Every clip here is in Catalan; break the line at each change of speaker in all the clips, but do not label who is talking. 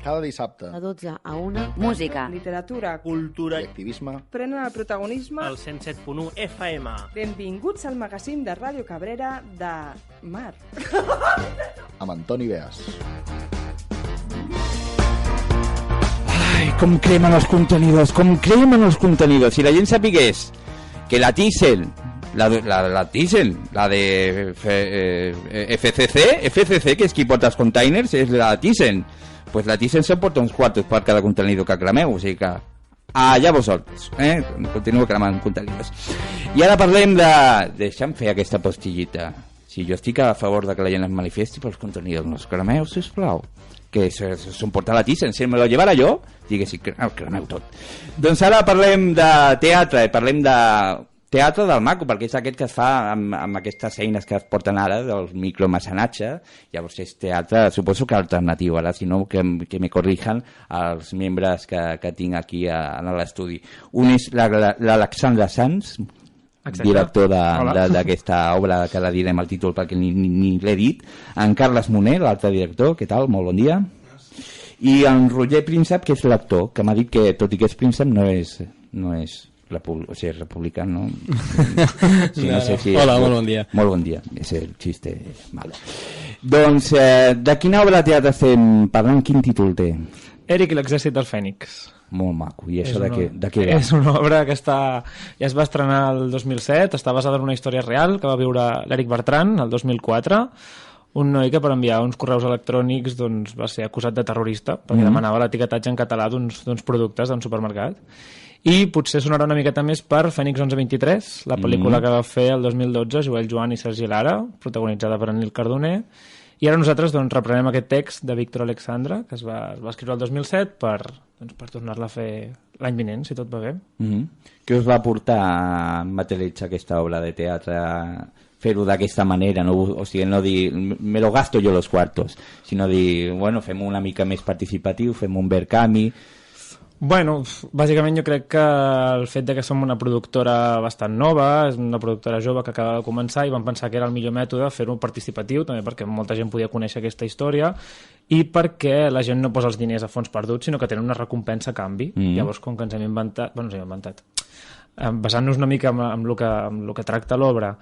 Cada dissabte.
De 12 a 1. Música.
Literatura.
Cultura
I activisme.
Prenen el protagonisme.
El 107.1 FM.
Benvinguts al magazín de Ràdio Cabrera de Mar.
Amb Antoni Beas.
Ai, com cremen els contenidors, Si la gent sapigués que la Thyssen, la Thyssen, la de FCC, que és qui porta els containers, és la Thyssen. Pues la Thyssen s'emporta uns quartos per cada contenidor que cremeu, o sigui que allà vosaltres, continuo cremant contenidors. I ara parlem de... Deixa'm fer aquesta postillita. Si jo estic a favor de que la gent es manifesti pels contenidors, no els cremeu, sisplau. Que s'emporta la Thyssen, si me lo llevara jo, diguessin, cremeu tot. Doncs ara parlem de teatre, parlem de teatre del maco, perquè és aquest que es fa amb aquestes eines que es porten ara, del micromecenatge. Llavors és teatre, suposo que alternatiu, ara, si no, que me corrijan els membres que tinc aquí en l'estudi. Un és l'Alexandre Sanz, exacte, director d'aquesta obra, que ara direm el títol perquè ni l'he dit, en Carles Moner, l'altre director, què tal? Molt bon dia. I en Roger Príncep, que és l'actor, que m'ha dit que, tot i que és príncep, no és republicà, no? Sí, no sé si
hola, molt bon dia.
Molt bon dia, és el xiste. Vale. Doncs, de quina obra de teatre estem parlant? Quin títol té?
Eric i l'exèrcit del Fènix.
Molt maco. I això de què va?
És una obra que ja es va estrenar el 2007, està basada en una història real que va viure l'Eric Bertran el 2004, un noi que per enviar uns correus electrònics doncs, va ser acusat de terrorista perquè demanava l'etiquetatge en català d'uns productes d'un supermercat. I potser sonarà una miqueta més per Fènix 1123, la pel·lícula que va fer el 2012 Joel Joan i Sergi Lara, protagonitzada per Nil Cardoner. I ara nosaltres doncs, reprenem aquest text de Víctor Alexandre, que es va escriure el 2007 per tornar-la a fer l'any vinent, si tot va bé.
Què us va portar a materialitzar aquesta obra de teatre, fer-ho d'aquesta manera? No? O sigui, no dir, me lo gasto yo los cuartos, sinó dir, bueno, fem una mica més participatiu, fem un Verkami.
Bueno, bàsicament jo crec que el fet de que som una productora bastant nova, és una productora jove que acaba de començar i vam pensar que era el millor mètode fer-ho participatiu, també perquè molta gent podia conèixer aquesta història i perquè la gent no posa els diners a fons perduts, sinó que tenen una recompensa a canvi. Llavors, com que ens hem inventat... Basant-nos una mica amb el que tracta l'obra,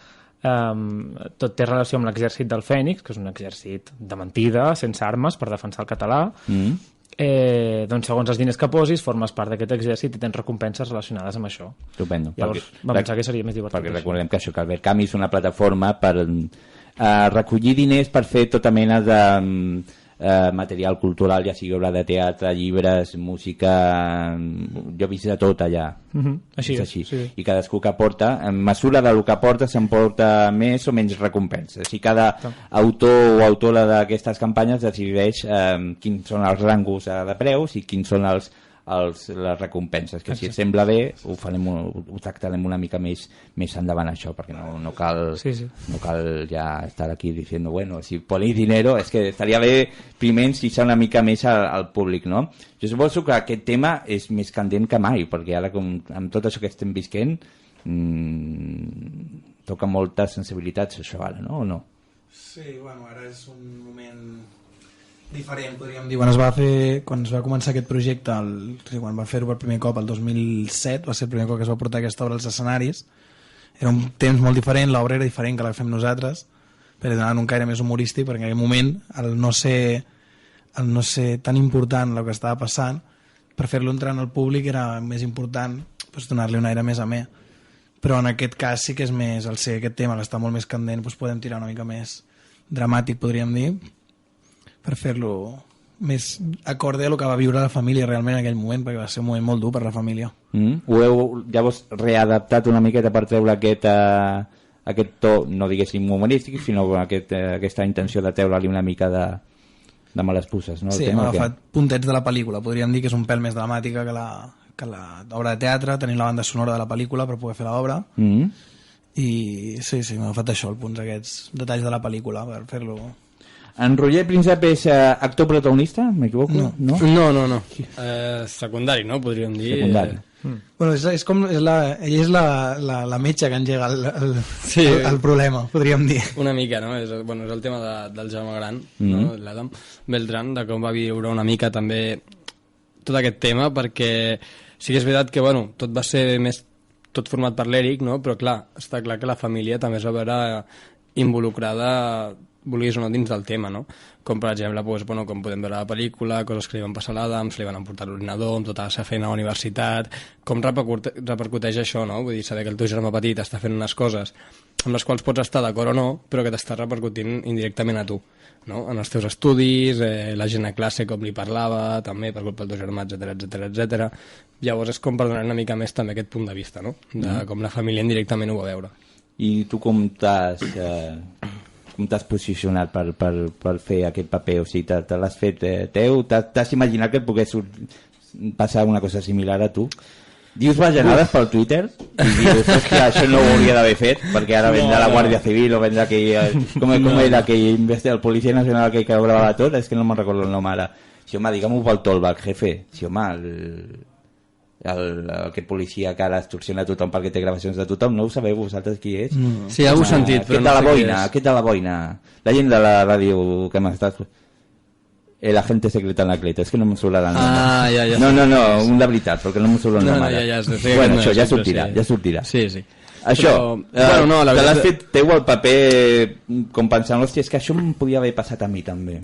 tot té relació amb l'exèrcit del Fènix, que és un exèrcit de mentida, sense armes, per defensar el català. Doncs segons els diners que posis formes part d'aquest exèrcit i tens recompenses relacionades amb això.
Estupendo.
Llavors vam pensar que seria més divertit.
Perquè recordem que el Verkami és una plataforma per recollir diners per fer tota mena de material cultural, ja sigui obra de teatre, llibres, música, jo he vist de tot allà.
Així és.
Sí. I cadascú que aporta, en mesura del que aporta, s'emporta més o menys recompenses. I cada autor o autora d'aquestes campanyes decideix quins són els rangos de preus i quins són les recompenses, que si et sembla bé ho tractarem una mica més endavant això, perquè no cal ja estar aquí diciendo, bueno, si ponéis dinero, és que estaria bé primer incitar una mica més al públic, no? Jo suposo que aquest tema és més candent que mai, perquè ara amb tot això que estem visquent toca moltes sensibilitats això ara, no? O no?
Sí, bueno, ara és un moment diferent, podríem dir. Quan es va començar aquest projecte, quan va fer-ho per primer cop el 2007, va ser el primer cop que es va portar aquesta obra als escenaris. Era un temps molt diferent, l'obra era diferent que la que fem nosaltres, perquè donaven un caire més humorístic, perquè en aquell moment el no ser tan important el que estava passant, per fer-lo entrar en el públic era més important donar-li un aire més amè. Però en aquest cas sí que és més, al ser aquest tema que està molt més candent, podem tirar una mica més dramàtic, podríem dir, per fer-lo més acorde a el que va viure la família realment en aquell moment, perquè va ser un moment molt dur per la família.
Ho heu llavors readaptat una miqueta per treure aquest to, no diguéssim humorístic, sinó aquesta intenció de treure-li una mica de males puces, no?
Sí, hem agafat puntets de la pel·lícula, podríem dir que és un pèl més dramàtica que l'obra de teatre, tenim la banda sonora de la pel·lícula per poder fer l'obra, i sí, hem agafat això, els punts aquests, detalls de la pel·lícula per fer-lo.
En Roger Príncep és actor protagonista, m'equivoco?
No.
No?
Secundari, no? Podríem dir.
Secundari.
Bueno, ella és la metge que engega el problema, podríem dir.
Una mica, no? És el tema del Jaume Gran, no? L'Adam Beltran, de com va viure una mica també tot aquest tema, perquè sí que és veritat que tot va ser més tot format per l'Eric, no? Però clar, està clar que la família també es va veure involucrada, vulguis o no, dins del tema, no? Com per exemple, com podem veure la pel·lícula, coses que li van passar a l'Adam, se li van emportar l'ordinador amb tota la seva feina a la universitat, com repercuteix això, no? Vull dir, saber que el teu germà petit està fent unes coses amb les quals pots estar d'acord o no, però que t'està repercutint indirectament a tu, no? En els teus estudis, la gent a classe com li parlava, també per culpa del teu germà, etc. Llavors és com per donar una mica més també aquest punt de vista, no? De com la família indirectament ho va veure.
I tu com t'has posicionat per fer aquest paper? O sigui, te l'has fet teu? T'has imaginat que et pogués passar una cosa similar a tu? Dius bajanades pel Twitter i dius, hòstia, això no ho hauria d'haver fet perquè ara vendrà la Guàrdia Civil o vendrà aquell... Com era aquell el Policia Nacional que ho gravava tot? És que no me'n recordo el nom ara. Si home, digue-m'ho pel Tolbach, jefe. Si home, aquest policia que ara extorsiona a tothom perquè té gravacions de tothom, no ho sabeu vosaltres qui és?
Sí, ja ho he sentit, però no sé qui és. Aquest
de la boina, la gent de la ràdio que m'ha estat... El agente secreto Anacleto, és que no m'ho surt el nom.
Ja.
No, un de veritat, perquè no m'ho surt el nom ara. Bueno, això ja sortirà.
Sí.
Això, te l'has fet teu el paper com pensant, hòstia, és que això em podia haver passat a mi també.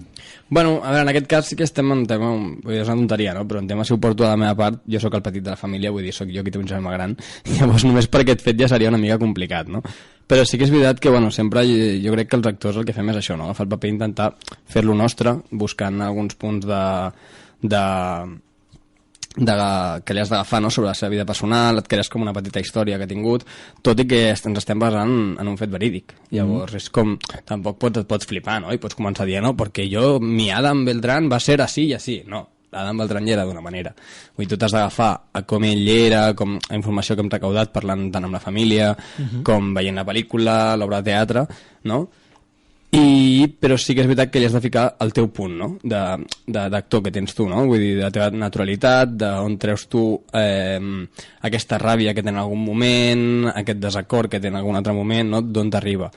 Bueno, a veure, en aquest cas sí que estem en tema, és una tonteria, no? Però en tema si ho porto a la meva part, jo sóc el petit de la família, vull dir, sóc jo qui té un germà gran, llavors només per aquest fet ja seria una mica complicat, no? Però sí que és veritat que, sempre jo crec que els actors el que fem és això, no? Agafar el paper i intentar fer-lo nostre, buscant alguns punts que li has d'agafar, no? Sobre la seva vida personal, et crees com una petita història que ha tingut, tot i que ens estem basant en un fet verídic. Llavors és com, tampoc et pots flipar, no? I pots començar a dir, no, perquè mi Adam Beltran va ser així i així. No, Adam Beltran ja era d'una manera. Vull dir, tu t'has d'agafar a com ell era, com a informació que hem recaudat parlant tant amb la família, com veient la pel·lícula, l'obra de teatre, no? Però sí que és veritat que li has de ficar el teu punt, no? D'actor que tens tu, no? Vull dir, de la teva naturalitat, d'on treus tu aquesta ràbia que té en algun moment, aquest desacord que té en algun altre moment, no? D'on t'arriba.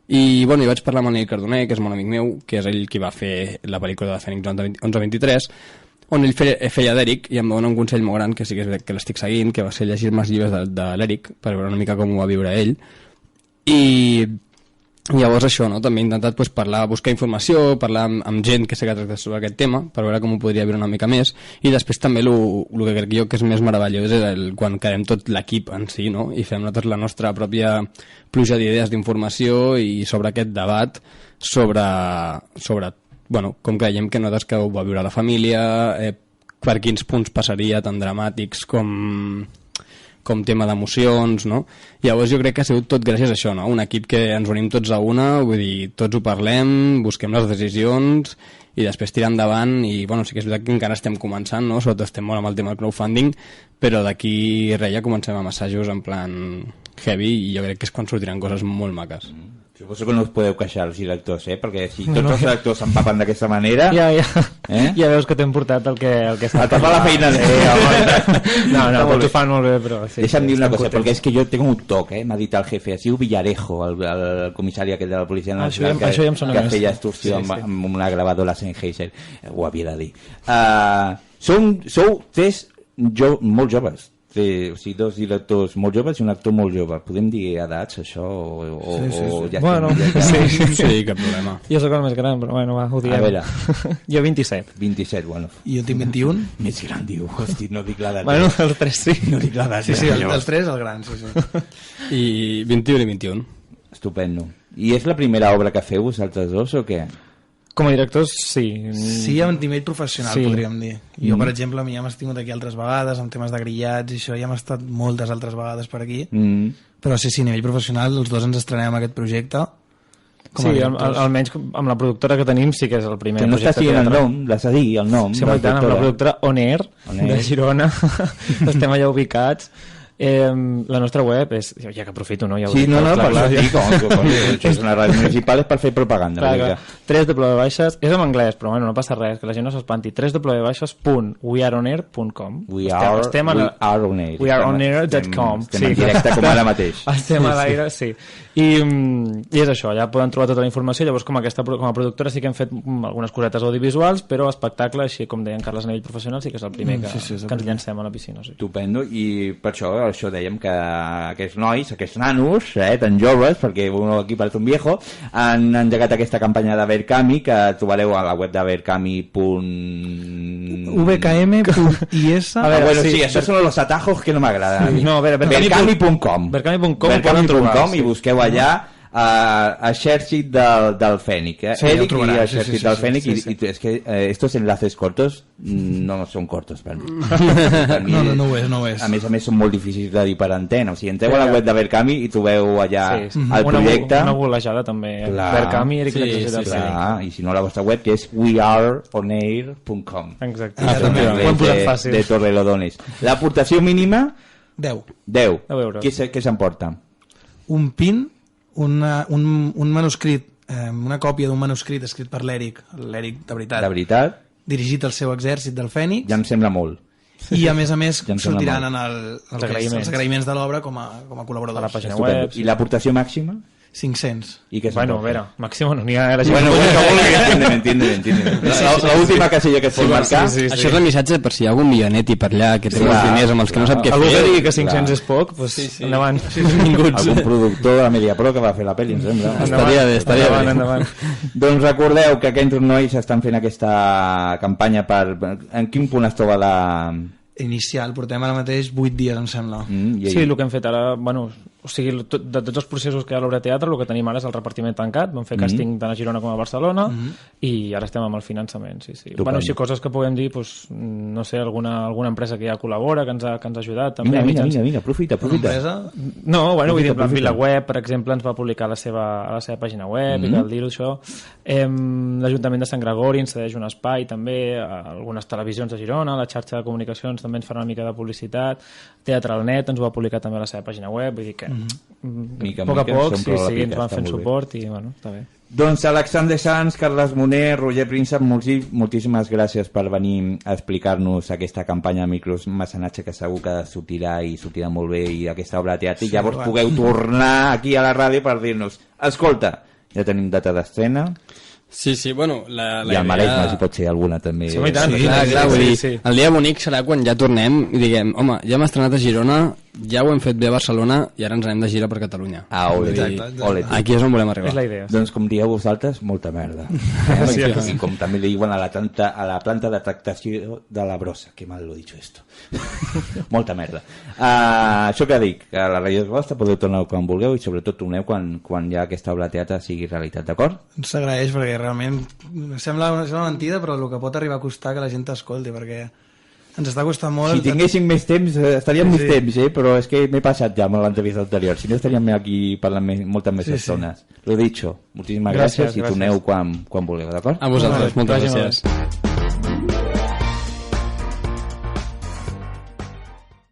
I hi vaig parlar amb el Nil Cardoner, que és molt amic meu, que és ell qui va fer la pel·lícula de Fènix 1123, on ell feia d'Eric, i em va donar un consell molt gran, que sí que és veritat que l'estic seguint, que va ser llegir-me els llibres de l'Eric, per veure una mica com ho va viure ell. I llavors això, no? També he intentat parlar, buscar informació, parlar amb gent que sé que tracta sobre aquest tema, per veure com ho podria viure una mica més, i després també el que crec jo que és més meravellós és quan quedem tot l'equip en si, no? I fem nosaltres la nostra pròpia pluja d'idees d'informació i sobre aquest debat sobre com creiem que nosaltres que ho va viure la família, per quins punts passaria tan dramàtics com tema d'emocions, no? Llavors jo crec que ha sigut tot gràcies a això, no? Un equip que ens unim tots a una, vull dir, tots ho parlem, busquem les decisions i després tirar endavant i, sí que és veritat que encara estem començant, no? Sobretot estem molt amb el tema del crowdfunding, però d'aquí res ja comencem amb assajos en plan heavy i jo crec que és quan sortiran coses molt maques.
Suposo que no us podeu queixar els directors, perquè si tots els directors s'empapen d'aquesta manera...
Ja veus que t'hem portat el que està...
A tapar la feina
No, tots ho fan molt bé, però...
Deixa'm dir una cosa, perquè és que jo tengo un toc, m'ha dit el jefe, es diu Villarejo, el comissari aquest de la Policia Nacional, que feia extorsió amb una gravadora Sennheiser, ho havia de dir. Sou tres molt joves, o sigui, dos directors molt joves i un actor molt jove. Podem dir edats, això?
Sí.
Sí, cap problema.
Jo sóc el més gran, però va, ho diem.
A veure.
Jo 27.
27, bueno.
I jo tinc 21.
Més gran, diu. Hosti, no dic l'edat.
Bueno, els tres sí.
No dic l'edat.
Sí, els tres, el gran, sí.
I 21 i 21.
Estupendo. I és la primera obra que feu vosaltres dos o què?
Com a directors, sí.
Sí, a nivell professional, podríem dir. Jo, per exemple, ja m'he tingut aquí altres vegades, amb temes de grillats i això, ja hem estat moltes altres vegades per aquí. Però sí, a nivell professional, els dos ens estrenem aquest projecte.
Sí, almenys amb la productora que tenim sí que és el primer
projecte. Que no
està
siguin el nom, l'has de dir, el nom.
Sí, tant, amb la productora On Air, de Girona. Estem allà ubicats. La nostra web és... Ja que aprofito, no? Ja ho
Sí,
dic,
no,
clar,
per
clar,
això dic, això és una ràdio municipal, és per fer propaganda.
Clar. 3W és en anglès, però bueno, no passa res, que la gent no s'espanti. 3w.weareonair.com. Estem
We are on air.
weareonair.com.
Estem en directe com ara mateix.
Estem a l'aire, sí. I és això, ja poden trobar tota la informació. Llavors, com a productora sí que hem fet algunes cosetes audiovisuals, però espectacle, així com deia en Carles Anell Professional, sí que és el primer que ens llancem a la piscina. Sí.
Estupendo, i per això dèiem que aquests nois, aquests nanos, tan joves, perquè uno aquí parece un viejo, han engegat aquesta campanya de Verkami, que trobareu a la web de
vkm.is.
Bueno, sí, això són los atajos que no m'agraden a mi.
No, a veure,
Verkami.com
Verkami.com
i busqueu allà Exèrcit del Fènic,
Sí,
Eric
trobarà,
i Exèrcit del Fènic, i es que estos enlaces cortos no són cortos per mi.
No ho és.
A més són molt difícils de dir per antena, o sigui, entreu a la web de Verkami i trobeu allà el projecte.
Una golejada també, Verkami, Eric i Exèrcit del Fènic.
I si no, la vostra web, que és weareonair.com.
Exacte.
Ho hem posat fàcil. De Torrelodones. L'aportació mínima?
10
euros. Què s'emporta?
Un pin, un manuscrit, una còpia d'un manuscrit escrit per l'Eric de veritat, dirigit al seu exèrcit del Fènix.
Ja em sembla molt.
I a més sortiran en els agraïments de l'obra com a col·laboradors.
A la pàgina web.
I l'aportació màxima?
500.
I què
bueno, a veure, màximo no n'hi ha la gent
entiende. La última casella que et pot marcar.
Això és el missatge per si hi ha algun milioneti per allà que té molts diners amb els que no sap què fer.
Algú que digui que 500 és poc, doncs endavant.
Algun productor de MediaPro que va fer la pel·li, em sembla.
Estaria bé.
Doncs recordeu que aquests nois estan fent aquesta campanya per... En quin punt es troba la...
Inicial, portem ara mateix 8 dies, em sembla.
Sí, el que hem fet ara, bueno, o sigui, de tots els processos que hi ha a l'Obra Teatre, el que tenim ara és el repartiment tancat, vam fer càsting tant a Girona com a Barcelona, i ara estem amb el finançament, sí. Bueno, així coses que puguem dir, doncs, no sé, alguna empresa que ja col·labora, que ens ha ajudat també.
Vinga, aprofita.
No, bueno, vull dir, VilaWeb, per exemple, ens va publicar a la seva pàgina web, i cal dir-ho, això. L'Ajuntament de Sant Gregori ens cedeix un espai, també, algunes televisions de Girona, la xarxa de comunicacions també ens fa una mica de publicitat, Teatralnet ens ho va publicar també a la seva pàgina web, vull dir que a poc a poc ens van fent suport i bueno, està bé.
Doncs Alexandre Sanz, Carles Moner, Roger Príncep, moltíssimes gràcies per venir a explicar-nos aquesta campanya de micromecenatge que segur que sortirà i sortirà molt bé, i aquesta obra de teatre, i llavors pugueu tornar aquí a la ràdio per dir-nos, escolta, ja tenim data d'estrena.
Sí, bueno,
i al Maresme si pot ser alguna també.
Sí, clar, vull dir, el dia bonic serà quan ja tornem i diguem, home, ja hem estrenat a Girona, ja ho hem fet bé a Barcelona i ara ens anem de gira per Catalunya.
Ole.
Aquí és on volem arribar.
És la idea.
Doncs com dieu vosaltres, molta merda. I com també li diuen a la planta de tractació de la brossa, que mal lo he dicho esto. Molta merda. Això que dic, que la ràdio és vostra, podeu tornar quan vulgueu i sobretot torneu quan ja aquesta obra de teatre sigui realitat, d'acord?
S'agraeix perquè realment sembla mentida, però el que pot arribar a costar que la gent t'escolti, perquè ens està costant molt.
Si tinguéssim més temps, estaríem més temps, però és que m'he passat ja amb l'entrevista anterior, si no estaríem aquí parlant moltes més estones. Lo dicho, moltíssimes gràcies i torneu quan vulgueu, d'acord?
A vosaltres, moltes gràcies.